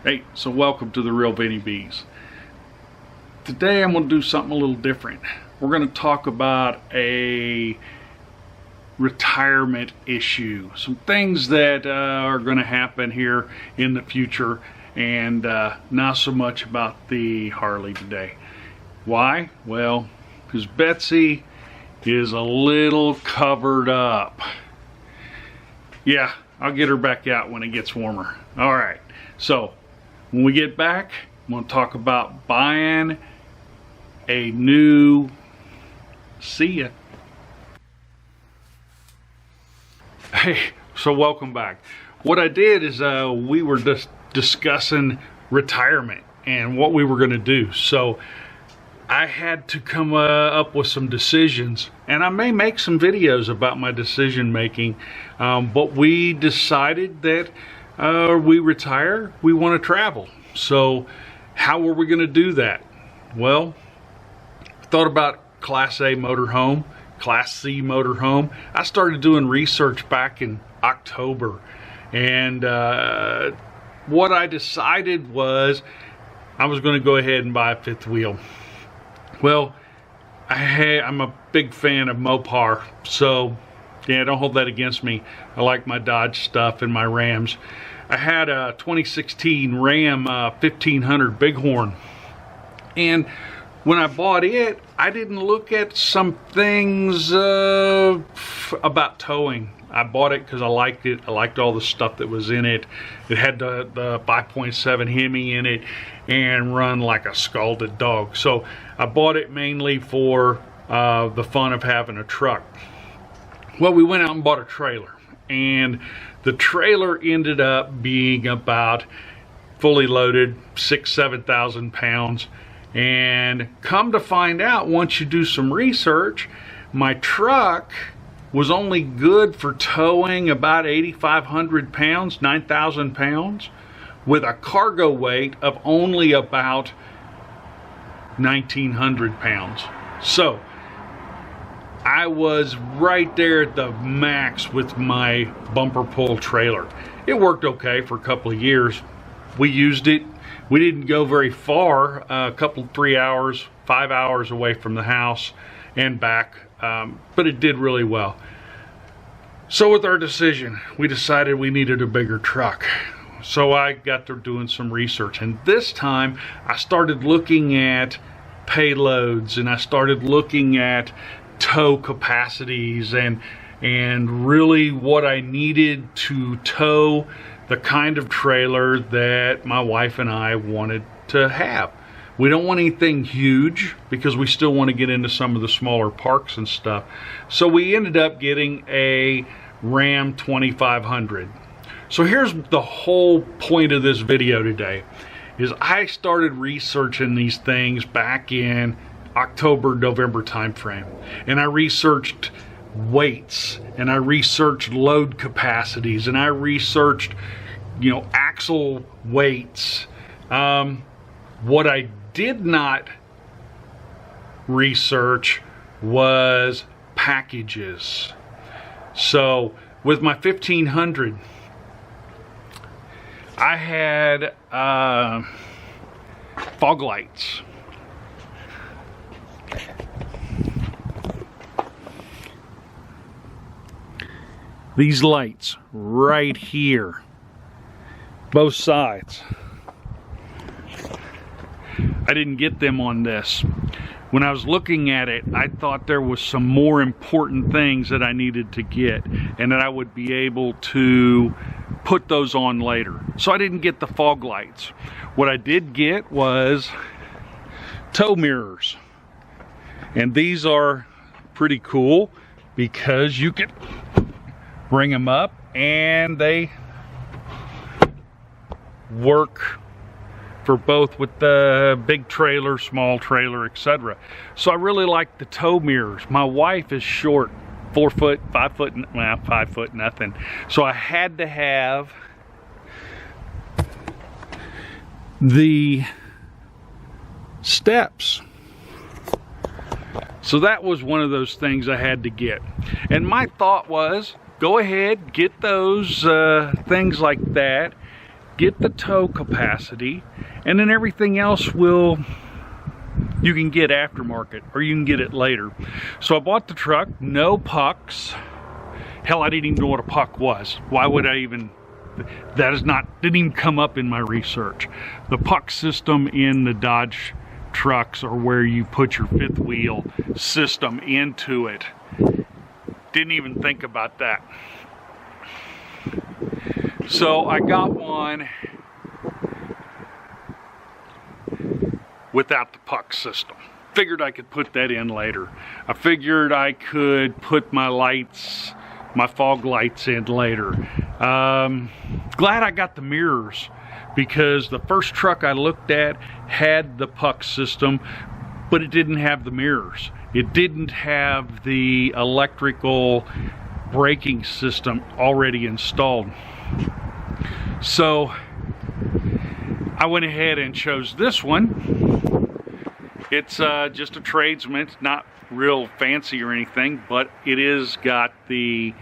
Hey, so welcome to the Real Vinny Bees. Today I'm going to do something a little different. We're going to talk about a retirement issue. Some things that are going to happen here in the future, and not so much about the Harley today. Why? Well, because Betsy is a little covered up. Yeah, I'll get her back out when it gets warmer. All right, so when we get back, I'm going to talk about buying a new See ya. Hey, so welcome back. What I did is we were just discussing retirement and what we were going to do. So I had to come up with some decisions, and I may make some videos about my decision making, but we decided that we retire, we want to travel. So how are we going to do that? Well, I thought about Class A motorhome, Class C motorhome. I started doing research back in October, and what I decided was I was going to go ahead and buy a fifth wheel. Well, I'm a big fan of Mopar, so yeah, don't hold that against me. I like my Dodge stuff and my Rams. I had a 2016 Ram 1500 Bighorn, and when I bought it, I didn't look at some things about towing. I bought it because I liked it. I liked all the stuff that was in it. It had the 5.7 Hemi in it and run like a scalded dog. So I bought it mainly for the fun of having a truck. Well, we went out and bought a trailer, and the trailer ended up being about fully loaded 6,000-7,000 pounds. And come to find out, once you do some research, my truck was only good for towing about 8,500 pounds, 9,000 pounds, with a cargo weight of only about 1,900 pounds. So I was right there at the max with my bumper pull trailer. It worked okay for a couple of years. We used it. We didn't go very far, a couple, 3 hours, 5 hours away from the house and back, but it did really well. So with our decision, we decided we needed a bigger truck. So I got to doing some research, and this time I started looking at payloads, and I started looking at tow capacities, and really what I needed to tow the kind of trailer that my wife and I wanted to have. We don't want anything huge because we still want to get into some of the smaller parks and stuff. So we ended up getting a Ram 2500. So here's the whole point of this video today, is I started researching these things back in October, November timeframe, and I researched weights, and I researched load capacities, and I researched, axle weights. What I did not research was packages. So with my 1500, I had fog lights. These lights right here, both sides. I didn't get them on this. When I was looking at it, I thought there was some more important things that I needed to get, and that I would be able to put those on later. So I didn't get the fog lights. What I did get was tow mirrors. And these are pretty cool because you can bring them up and they work for both with the big trailer, small trailer, etc. So I really like the tow mirrors. My wife is short, 4 foot, 5 foot, well, 5 foot nothing. So I had to have the steps. So that was one of those things I had to get. And my thought was, go ahead, get those things like that, get the tow capacity, and then everything else you can get aftermarket, or you can get it later. So I bought the truck, no pucks. Hell, I didn't even know what a puck was. Why would I even? Didn't even come up in my research. The puck system in the Dodge trucks are where you put your fifth wheel system into it. Didn't even think about that. So I got one without the puck system. Figured I could put that in later. I figured I could put my lights, my fog lights in later. Glad I got the mirrors, because the first truck I looked at had the puck system, but it didn't have the mirrors. It didn't have the electrical braking system already installed. So I went ahead and chose this one. It's just a tradesman. It's not real fancy or anything, but it is got the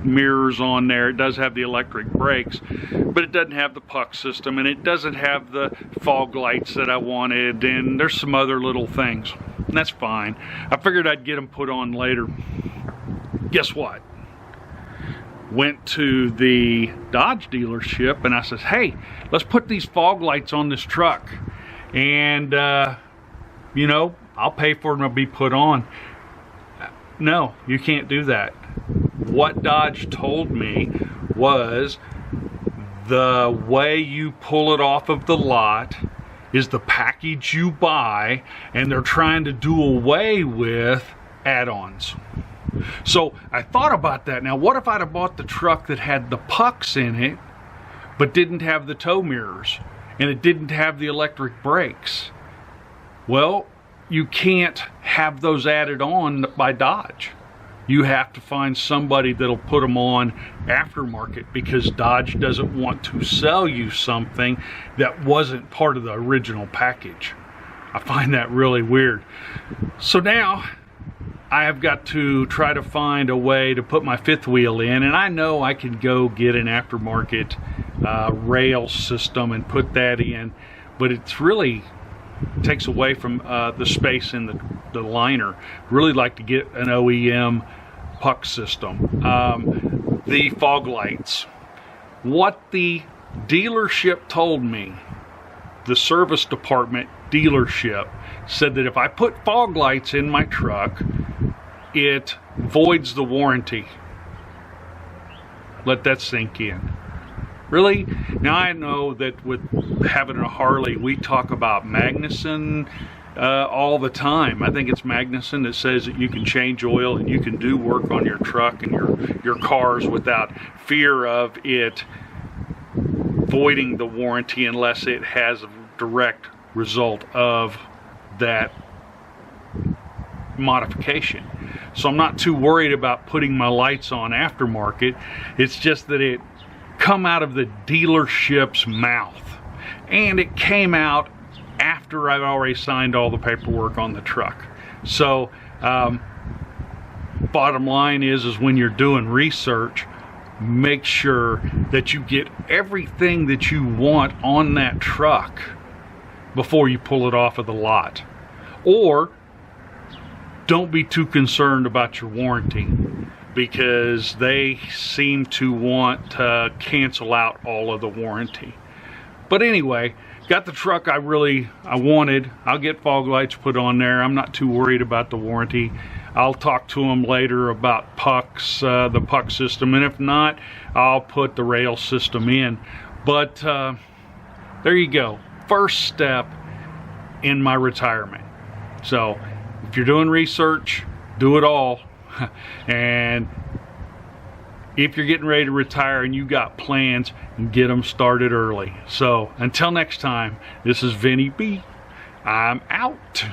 mirrors on there. It does have the electric brakes, but it doesn't have the puck system, and it doesn't have the fog lights that I wanted, and there's some other little things, and that's fine. I figured I'd get them put on later. Guess what? Went to the Dodge dealership and I said, hey, let's put these fog lights on this truck, and you know, I'll pay for them to be put on. No, you can't do that. What Dodge told me was the way you pull it off of the lot is the package you buy, and they're trying to do away with add-ons. So I thought about that. Now, what if I'd have bought the truck that had the pucks in it, but didn't have the tow mirrors, and it didn't have the electric brakes? Well, you can't have those added on by Dodge. You have to find somebody that'll put them on aftermarket, because Dodge doesn't want to sell you something that wasn't part of the original package. I find that really weird. So now I have got to try to find a way to put my fifth wheel in, and I know I can go get an aftermarket rail system and put that in, but it's really takes away from the space in the liner. Really like to get an OEM puck system. The fog lights. What the dealership told me, the service department dealership, said that if I put fog lights in my truck, it voids the warranty. Let that sink in. Really? Now I know that with having a Harley, we talk about Magnuson all the time. I think it's Magnuson that says that you can change oil and you can do work on your truck and your cars without fear of it voiding the warranty unless it has a direct result of that modification. So I'm not too worried about putting my lights on aftermarket. It's just that it come out of the dealership's mouth, and it came out after I've already signed all the paperwork on the truck. So bottom line is when you're doing research, make sure that you get everything that you want on that truck before you pull it off of the lot. Or don't be too concerned about your warranty, because they seem to want to cancel out all of the warranty. But anyway, got the truck I wanted. I'll get fog lights put on there. I'm not too worried about the warranty. I'll talk to them later about pucks, the puck system, and if not, I'll put the rail system in. But there you go. First step in my retirement. So if you're doing research, do it all. And if you're getting ready to retire and you got plans, get them started early. So until next time, this is Vinny B. I'm out.